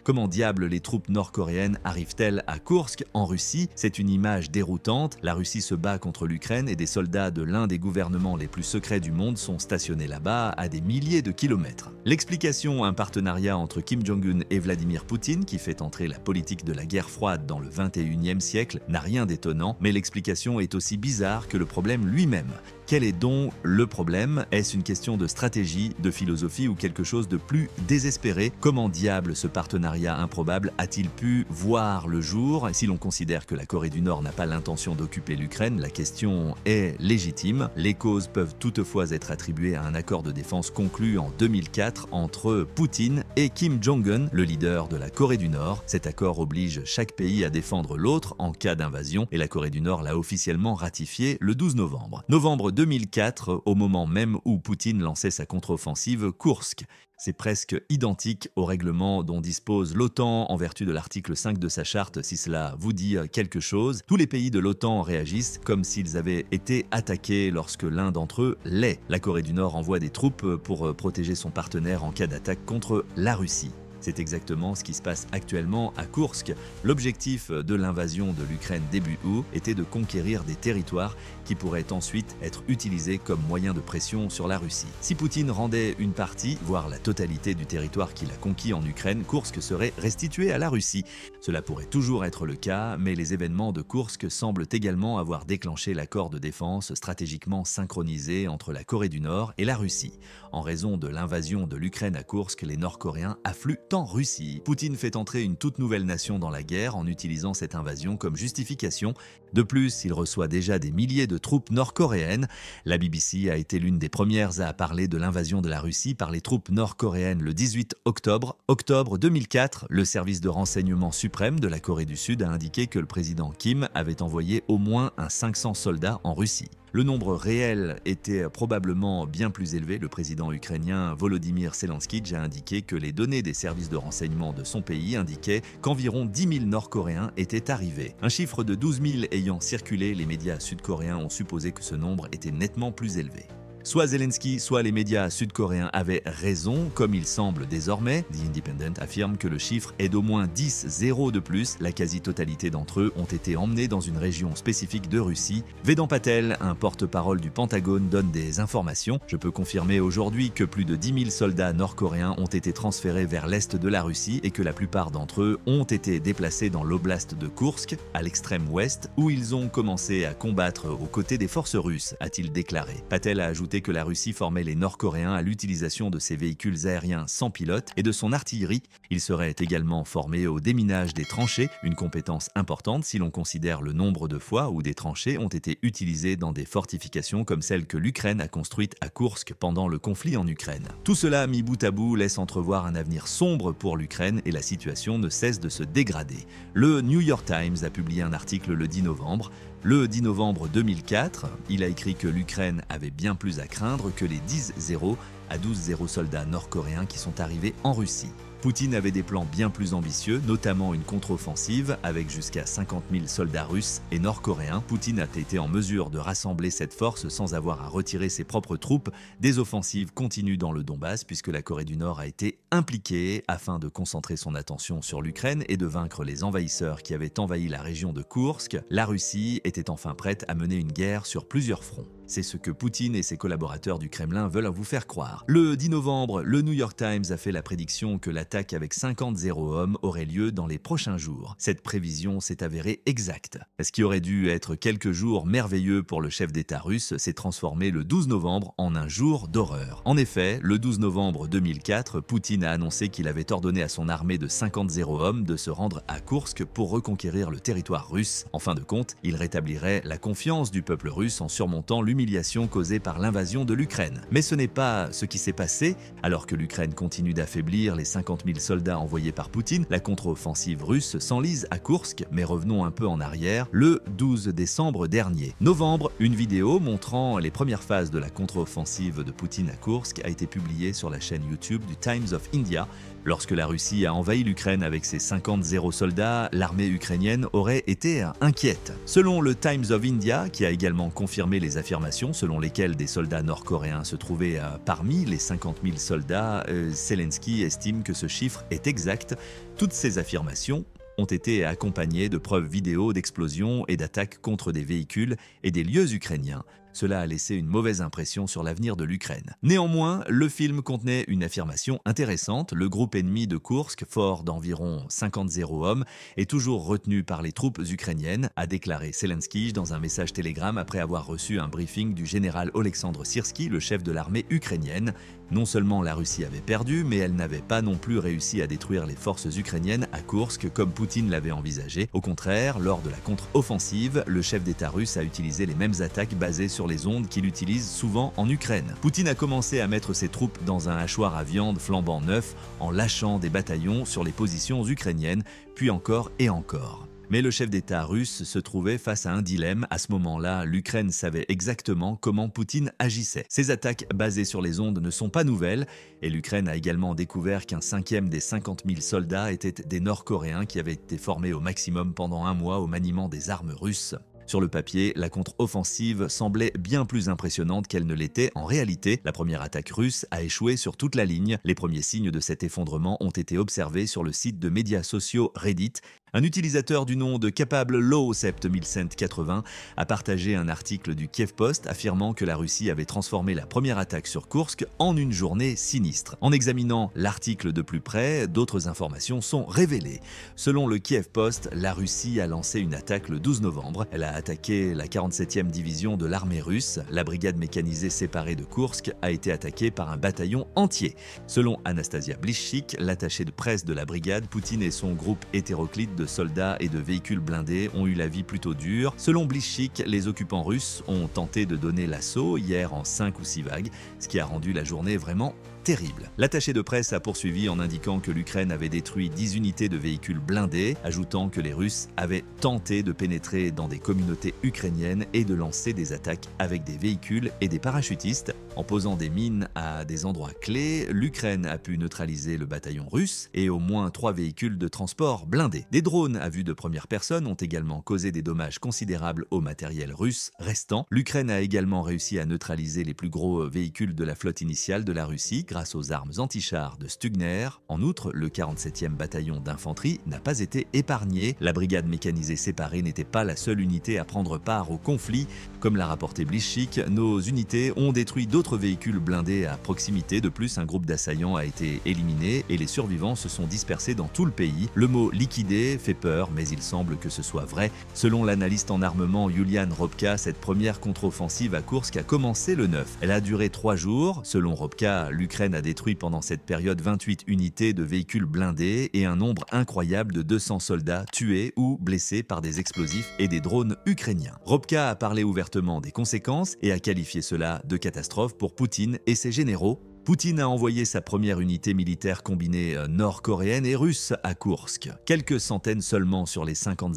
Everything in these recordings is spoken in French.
Comment diable les troupes nord-coréennes arrivent-elles à Koursk, en Russie? C'est une image déroutante. La Russie se bat contre l'Ukraine et des soldats de l'un des gouvernements les plus secrets du monde sont stationnés là-bas à des milliers de kilomètres. L'explication, un partenariat entre Kim Jong-un et Vladimir Poutine qui fait entrer la politique de la guerre froide dans le 21e siècle, n'a rien d'étonnant, mais l'explication est aussi bizarre que le problème lui-même. Quel est donc le problème? Est-ce une question de stratégie, de philosophie ou quelque chose de plus désespéré? Comment diable ce partenariat improbable a-t-il pu voir le jour? Si l'on considère que la Corée du Nord n'a pas l'intention d'occuper l'Ukraine, la question est légitime. Les causes peuvent toutefois être attribuées à un accord de défense conclu en 2004 entre Poutine et Kim Jong-un, le leader de la Corée du Nord. Cet accord oblige chaque pays à défendre l'autre en cas d'invasion et la Corée du Nord l'a officiellement ratifié le 12 novembre. Novembre 2004, au moment même où Poutine lançait sa contre-offensive Koursk. C'est presque identique au règlement dont dispose l'OTAN en vertu de l'article 5 de sa charte, si cela vous dit quelque chose. Tous les pays de l'OTAN réagissent comme s'ils avaient été attaqués lorsque l'un d'entre eux l'est. La Corée du Nord envoie des troupes pour protéger son partenaire en cas d'attaque contre la Russie. C'est exactement ce qui se passe actuellement à Koursk. L'objectif de l'invasion de l'Ukraine début août était de conquérir des territoires qui pourraient ensuite être utilisés comme moyen de pression sur la Russie. Si Poutine rendait une partie, voire la totalité du territoire qu'il a conquis en Ukraine, Koursk serait restitué à la Russie. Cela pourrait toujours être le cas, mais les événements de Koursk semblent également avoir déclenché l'accord de défense stratégiquement synchronisé entre la Corée du Nord et la Russie. En raison de l'invasion de l'Ukraine à Koursk, les Nord-Coréens affluent en Russie. Poutine fait entrer une toute nouvelle nation dans la guerre en utilisant cette invasion comme justification. De plus, il reçoit déjà des milliers de troupes nord-coréennes. La BBC a été l'une des premières à parler de l'invasion de la Russie par les troupes nord-coréennes le 18 octobre. Octobre 2004, le service de renseignement suprême de la Corée du Sud a indiqué que le président Kim avait envoyé au moins 500 soldats en Russie. Le nombre réel était probablement bien plus élevé. Le président ukrainien Volodymyr Zelensky a indiqué que les données des services de renseignement de son pays indiquaient qu'environ 10 000 Nord-Coréens étaient arrivés. Un chiffre de 12 000 ayant circulé, les médias sud-coréens ont supposé que ce nombre était nettement plus élevé. Soit Zelensky, soit les médias sud-coréens avaient raison, comme il semble désormais. The Independent affirme que le chiffre est d'au moins 10-0 de plus. La quasi-totalité d'entre eux ont été emmenés dans une région spécifique de Russie. Vedant Patel, un porte-parole du Pentagone, donne des informations. Je peux confirmer aujourd'hui que plus de 10 000 soldats nord-coréens ont été transférés vers l'est de la Russie et que la plupart d'entre eux ont été déplacés dans l'oblast de Koursk, à l'extrême ouest, où ils ont commencé à combattre aux côtés des forces russes, a-t-il déclaré. Patel a ajouté que la Russie formait les Nord-Coréens à l'utilisation de ses véhicules aériens sans pilote et de son artillerie. Ils seraient également formés au déminage des tranchées, une compétence importante si l'on considère le nombre de fois où des tranchées ont été utilisées dans des fortifications comme celles que l'Ukraine a construites à Koursk pendant le conflit en Ukraine. Tout cela mis bout à bout laisse entrevoir un avenir sombre pour l'Ukraine et la situation ne cesse de se dégrader. Le New York Times a publié un article le 10 novembre. Le 10 novembre 2004, il a écrit que l'Ukraine avait bien plus à craindre que les 10-0 à 12-0 soldats nord-coréens qui sont arrivés en Russie. Poutine avait des plans bien plus ambitieux, notamment une contre-offensive avec jusqu'à 50 000 soldats russes et nord-coréens. Poutine a été en mesure de rassembler cette force sans avoir à retirer ses propres troupes. Des offensives continuent dans le Donbass puisque la Corée du Nord a été impliquée afin de concentrer son attention sur l'Ukraine et de vaincre les envahisseurs qui avaient envahi la région de Koursk. La Russie était enfin prête à mener une guerre sur plusieurs fronts. C'est ce que Poutine et ses collaborateurs du Kremlin veulent vous faire croire. Le 10 novembre, le New York Times a fait la prédiction que l'attaque avec 50-0 hommes aurait lieu dans les prochains jours. Cette prévision s'est avérée exacte. Ce qui aurait dû être quelques jours merveilleux pour le chef d'État russe s'est transformé le 12 novembre en un jour d'horreur. En effet, le 12 novembre 2004, Poutine a annoncé qu'il avait ordonné à son armée de 50-0 hommes de se rendre à Koursk pour reconquérir le territoire russe. En fin de compte, il rétablirait la confiance du peuple russe en surmontant l'humiliation causée par l'invasion de l'Ukraine. Mais ce n'est pas ce qui s'est passé. Alors que l'Ukraine continue d'affaiblir les 50 000 soldats envoyés par Poutine, la contre-offensive russe s'enlise à Koursk, mais revenons un peu en arrière, le 12 décembre dernier. Novembre, une vidéo montrant les premières phases de la contre-offensive de Poutine à Koursk a été publiée sur la chaîne YouTube du Times of India. Lorsque la Russie a envahi l'Ukraine avec ses 50 soldats, l'armée ukrainienne aurait été inquiète. Selon le Times of India, qui a également confirmé les affirmations selon lesquelles des soldats nord-coréens se trouvaient parmi les 50 000 soldats, Zelensky estime que ce chiffre est exact. Toutes ces affirmations ont été accompagnées de preuves vidéo d'explosions et d'attaques contre des véhicules et des lieux ukrainiens. Cela a laissé une mauvaise impression sur l'avenir de l'Ukraine. Néanmoins, le film contenait une affirmation intéressante. Le groupe ennemi de Koursk, fort d'environ 50 hommes, est toujours retenu par les troupes ukrainiennes, a déclaré Zelensky dans un message Telegram après avoir reçu un briefing du général Oleksandr Syrsky, le chef de l'armée ukrainienne. Non seulement la Russie avait perdu, mais elle n'avait pas non plus réussi à détruire les forces ukrainiennes à Koursk comme Poutine l'avait envisagé. Au contraire, lors de la contre-offensive, le chef d'État russe a utilisé les mêmes attaques basées sur les ondes qu'il utilise souvent en Ukraine. Poutine a commencé à mettre ses troupes dans un hachoir à viande flambant neuf en lâchant des bataillons sur les positions ukrainiennes, puis encore et encore. Mais le chef d'État russe se trouvait face à un dilemme. À ce moment-là, l'Ukraine savait exactement comment Poutine agissait. Ces attaques basées sur les ondes ne sont pas nouvelles, et l'Ukraine a également découvert qu'un cinquième des 50 000 soldats étaient des Nord-Coréens qui avaient été formés au maximum pendant un mois au maniement des armes russes. Sur le papier, la contre-offensive semblait bien plus impressionnante qu'elle ne l'était en réalité. La première attaque russe a échoué sur toute la ligne. Les premiers signes de cet effondrement ont été observés sur le site de médias sociaux Reddit. Un utilisateur du nom de Capable Low 7180 a partagé un article du Kiev Post affirmant que la Russie avait transformé la première attaque sur Koursk en une journée sinistre. En examinant l'article de plus près, d'autres informations sont révélées. Selon le Kiev Post, la Russie a lancé une attaque le 12 novembre. Elle a attaqué la 47e division de l'armée russe. La brigade mécanisée séparée de Koursk a été attaquée par un bataillon entier. Selon Anastasia Blishchik, l'attaché de presse de la brigade, Poutine et son groupe hétéroclite de soldats et de véhicules blindés ont eu la vie plutôt dure. Selon Blishchik, les occupants russes ont tenté de donner l'assaut hier en 5 ou 6 vagues, ce qui a rendu la journée vraiment terrible. L'attaché de presse a poursuivi en indiquant que l'Ukraine avait détruit 10 unités de véhicules blindés, ajoutant que les Russes avaient tenté de pénétrer dans des communautés ukrainiennes et de lancer des attaques avec des véhicules et des parachutistes. En posant des mines à des endroits clés, l'Ukraine a pu neutraliser le bataillon russe et au moins 3 véhicules de transport blindés. Des drones à vue de première personne ont également causé des dommages considérables au matériel russe restant. L'Ukraine a également réussi à neutraliser les plus gros véhicules de la flotte initiale de la Russie grâce aux armes anti-chars de Stugner. En outre, le 47e bataillon d'infanterie n'a pas été épargné. La brigade mécanisée séparée n'était pas la seule unité à prendre part au conflit. Comme l'a rapporté Blishchik, nos unités ont détruit d'autres véhicules blindés à proximité. De plus, un groupe d'assaillants a été éliminé et les survivants se sont dispersés dans tout le pays. Le mot liquidé fait peur, mais il semble que ce soit vrai. Selon l'analyste en armement Yulian Robka, cette première contre-offensive à Koursk a commencé le 9. Elle a duré 3 jours. Selon Robka, l'Ukraine a détruit pendant cette période 28 unités de véhicules blindés et un nombre incroyable de 200 soldats tués ou blessés par des explosifs et des drones ukrainiens. Robka a parlé ouvertement des conséquences et a qualifié cela de catastrophe pour Poutine et ses généraux. Poutine a envoyé sa première unité militaire combinée nord-coréenne et russe à Koursk. Quelques centaines seulement sur les 50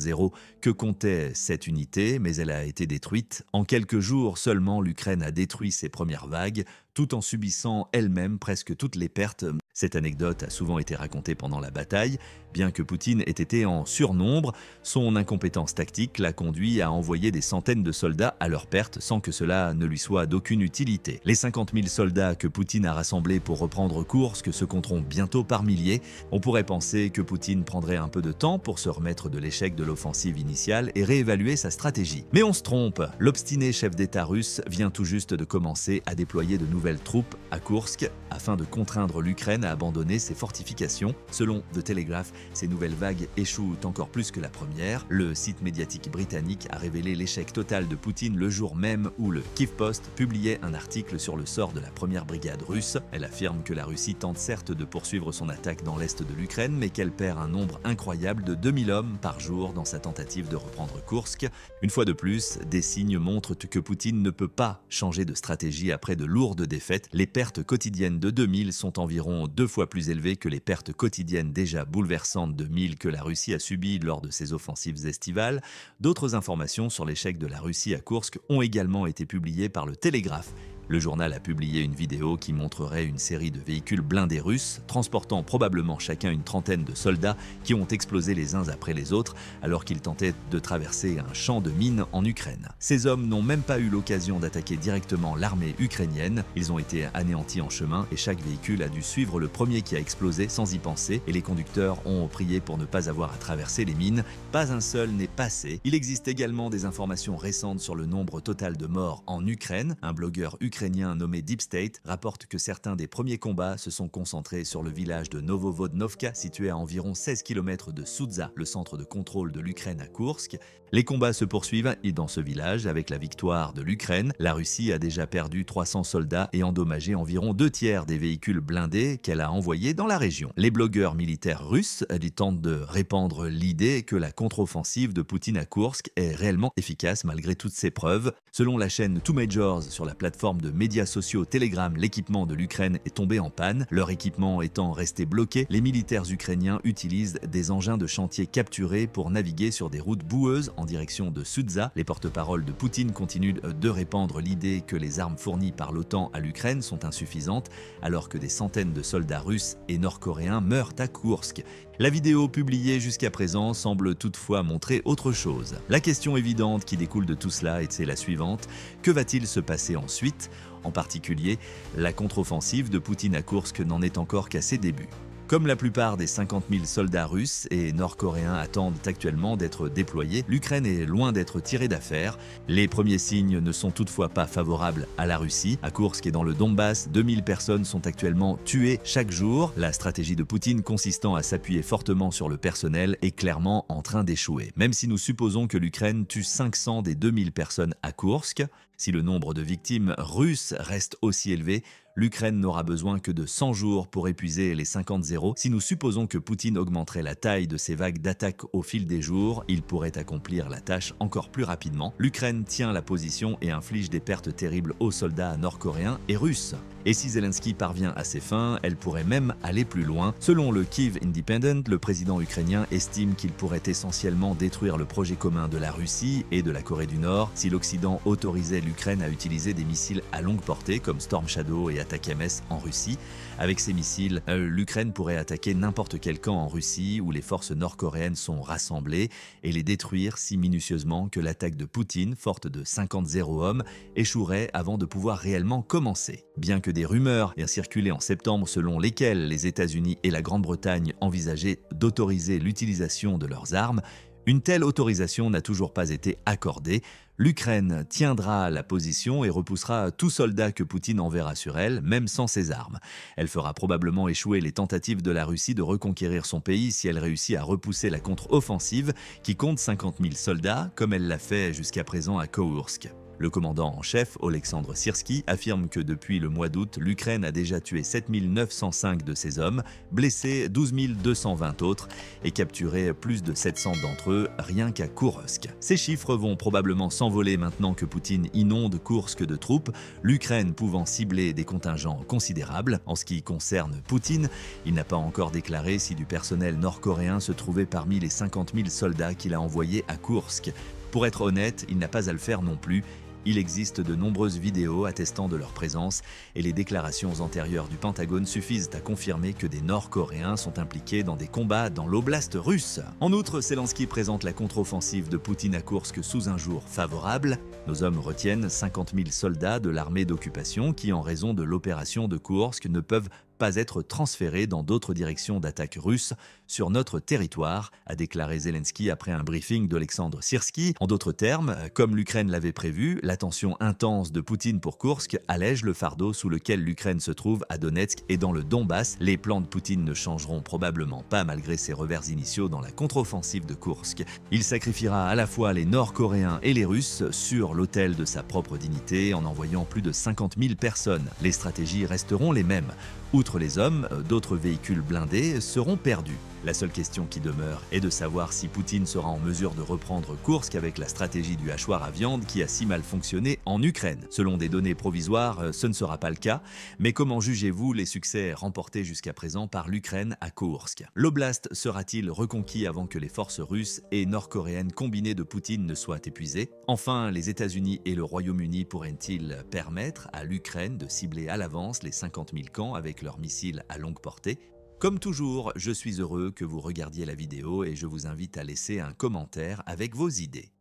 que comptait cette unité, mais elle a été détruite. En quelques jours seulement, l'Ukraine a détruit ses premières vagues, tout en subissant elle-même presque toutes les pertes. Cette anecdote a souvent été racontée pendant la bataille. Bien que Poutine ait été en surnombre, son incompétence tactique l'a conduit à envoyer des centaines de soldats à leur perte sans que cela ne lui soit d'aucune utilité. Les 50 000 soldats que Poutine a rassemblés pour reprendre Koursk se compteront bientôt par milliers. On pourrait penser que Poutine prendrait un peu de temps pour se remettre de l'échec de l'offensive initiale et réévaluer sa stratégie. Mais on se trompe, l'obstiné chef d'État russe vient tout juste de commencer à déployer de nouvelles troupes à Koursk afin de contraindre l'Ukraine à abandonner ses fortifications. Selon The Telegraph, ces nouvelles vagues échouent encore plus que la première. Le site médiatique britannique a révélé l'échec total de Poutine le jour même où le Kiev Post publiait un article sur le sort de la première brigade russe. Elle affirme que la Russie tente certes de poursuivre son attaque dans l'est de l'Ukraine, mais qu'elle perd un nombre incroyable de 2000 hommes par jour dans sa tentative de reprendre Koursk. Une fois de plus, des signes montrent que Poutine ne peut pas changer de stratégie après de lourdes défaites. Les pertes quotidiennes de 2000 sont environ 2 fois plus élevées que les pertes quotidiennes déjà bouleversantes de 1000 que la Russie a subies lors de ses offensives estivales. D'autres informations sur l'échec de la Russie à Koursk ont également été publiées par le Télégraphe Le journal a publié une vidéo qui montrerait une série de véhicules blindés russes, transportant probablement chacun une trentaine de soldats qui ont explosé les uns après les autres alors qu'ils tentaient de traverser un champ de mines en Ukraine. Ces hommes n'ont même pas eu l'occasion d'attaquer directement l'armée ukrainienne, ils ont été anéantis en chemin et chaque véhicule a dû suivre le premier qui a explosé sans y penser et les conducteurs ont prié pour ne pas avoir à traverser les mines. Pas un seul n'est passé. Il existe également des informations récentes sur le nombre total de morts en Ukraine. Un blogueur ukrainien nommé Deep State rapporte que certains des premiers combats se sont concentrés sur le village de Novovodnovka, situé à environ 16 km de Soudza, le centre de contrôle de l'Ukraine à Koursk. Les combats se poursuivent dans ce village avec la victoire de l'Ukraine. La Russie a déjà perdu 300 soldats et endommagé environ 2/3 des véhicules blindés qu'elle a envoyés dans la région. Les blogueurs militaires russes tentent de répandre l'idée que la contre-offensive de Poutine à Koursk est réellement efficace malgré toutes ces preuves. Selon la chaîne Two Majors sur la plateforme de médias sociaux Telegram, l'équipement de l'Ukraine est tombé en panne. Leur équipement étant resté bloqué, les militaires ukrainiens utilisent des engins de chantier capturés pour naviguer sur des routes boueuses en direction de Soudza. Les porte-paroles de Poutine continuent de répandre l'idée que les armes fournies par l'OTAN à l'Ukraine sont insuffisantes, alors que des centaines de soldats russes et nord-coréens meurent à Koursk. La vidéo publiée jusqu'à présent semble toutefois montrer autre chose. La question évidente qui découle de tout cela c'est la suivante: que va-t-il se passer ensuite? En particulier, la contre-offensive de Poutine à Koursk n'en est encore qu'à ses débuts. Comme la plupart des 50 000 soldats russes et nord-coréens attendent actuellement d'être déployés, l'Ukraine est loin d'être tirée d'affaire. Les premiers signes ne sont toutefois pas favorables à la Russie. À Koursk et dans le Donbass, 2000 personnes sont actuellement tuées chaque jour. La stratégie de Poutine consistant à s'appuyer fortement sur le personnel est clairement en train d'échouer. Même si nous supposons que l'Ukraine tue 500 des 2000 personnes à Koursk, si le nombre de victimes russes reste aussi élevé, l'Ukraine n'aura besoin que de 100 jours pour épuiser les 50-0. Si nous supposons que Poutine augmenterait la taille de ses vagues d'attaques au fil des jours, il pourrait accomplir la tâche encore plus rapidement. L'Ukraine tient la position et inflige des pertes terribles aux soldats nord-coréens et russes. Et si Zelensky parvient à ses fins, elle pourrait même aller plus loin. Selon le Kyiv Independent, le président ukrainien estime qu'il pourrait essentiellement détruire le projet commun de la Russie et de la Corée du Nord si l'Occident autorisait l'Ukraine à utiliser des missiles à longue portée comme Storm Shadow et Attack-MS en Russie. Avec ces missiles, l'Ukraine pourrait attaquer n'importe quel camp en Russie où les forces nord-coréennes sont rassemblées et les détruire si minutieusement que l'attaque de Poutine, forte de 50-0 hommes, échouerait avant de pouvoir réellement commencer. Bien que des rumeurs aient circulé en septembre selon lesquelles les États-Unis et la Grande-Bretagne envisageaient d'autoriser l'utilisation de leurs armes, une telle autorisation n'a toujours pas été accordée. L'Ukraine tiendra la position et repoussera tout soldat que Poutine enverra sur elle, même sans ses armes. Elle fera probablement échouer les tentatives de la Russie de reconquérir son pays si elle réussit à repousser la contre-offensive qui compte 50 000 soldats, comme elle l'a fait jusqu'à présent à Koursk. Le commandant en chef, Oleksandr Syrski, affirme que depuis le mois d'août, l'Ukraine a déjà tué 7 905 de ses hommes, blessé 12 220 autres et capturé plus de 700 d'entre eux rien qu'à Koursk. Ces chiffres vont probablement s'envoler maintenant que Poutine inonde Koursk de troupes, l'Ukraine pouvant cibler des contingents considérables. En ce qui concerne Poutine, il n'a pas encore déclaré si du personnel nord-coréen se trouvait parmi les 50 000 soldats qu'il a envoyés à Koursk. Pour être honnête, il n'a pas à le faire non plus. Il existe de nombreuses vidéos attestant de leur présence et les déclarations antérieures du Pentagone suffisent à confirmer que des Nord-Coréens sont impliqués dans des combats dans l'oblast russe. En outre, Zelensky présente la contre-offensive de Poutine à Koursk sous un jour favorable. Nos hommes retiennent 50 000 soldats de l'armée d'occupation qui, en raison de l'opération de Koursk, ne peuvent pas être transférés dans d'autres directions d'attaque russes sur notre territoire, a déclaré Zelensky après un briefing d'Oleksandr Syrski. En d'autres termes, comme l'Ukraine l'avait prévu, l'attention intense de Poutine pour Koursk allège le fardeau sous lequel l'Ukraine se trouve à Donetsk et dans le Donbass. Les plans de Poutine ne changeront probablement pas malgré ses revers initiaux dans la contre-offensive de Koursk. Il sacrifiera à la fois les Nord-Coréens et les Russes sur l'autel de sa propre dignité en envoyant plus de 50 000 personnes. Les stratégies resteront les mêmes. Outre Outre les hommes, d'autres véhicules blindés seront perdus. La seule question qui demeure est de savoir si Poutine sera en mesure de reprendre Koursk avec la stratégie du hachoir à viande qui a si mal fonctionné en Ukraine. Selon des données provisoires, ce ne sera pas le cas, mais comment jugez-vous les succès remportés jusqu'à présent par l'Ukraine à Koursk? L'oblast sera-t-il reconquis avant que les forces russes et nord-coréennes combinées de Poutine ne soient épuisées? Enfin, les États-Unis et le Royaume-Uni pourraient-ils permettre à l'Ukraine de cibler à l'avance les 50 000 camps avec leurs missiles à longue portée? Comme toujours, je suis heureux que vous regardiez la vidéo et je vous invite à laisser un commentaire avec vos idées.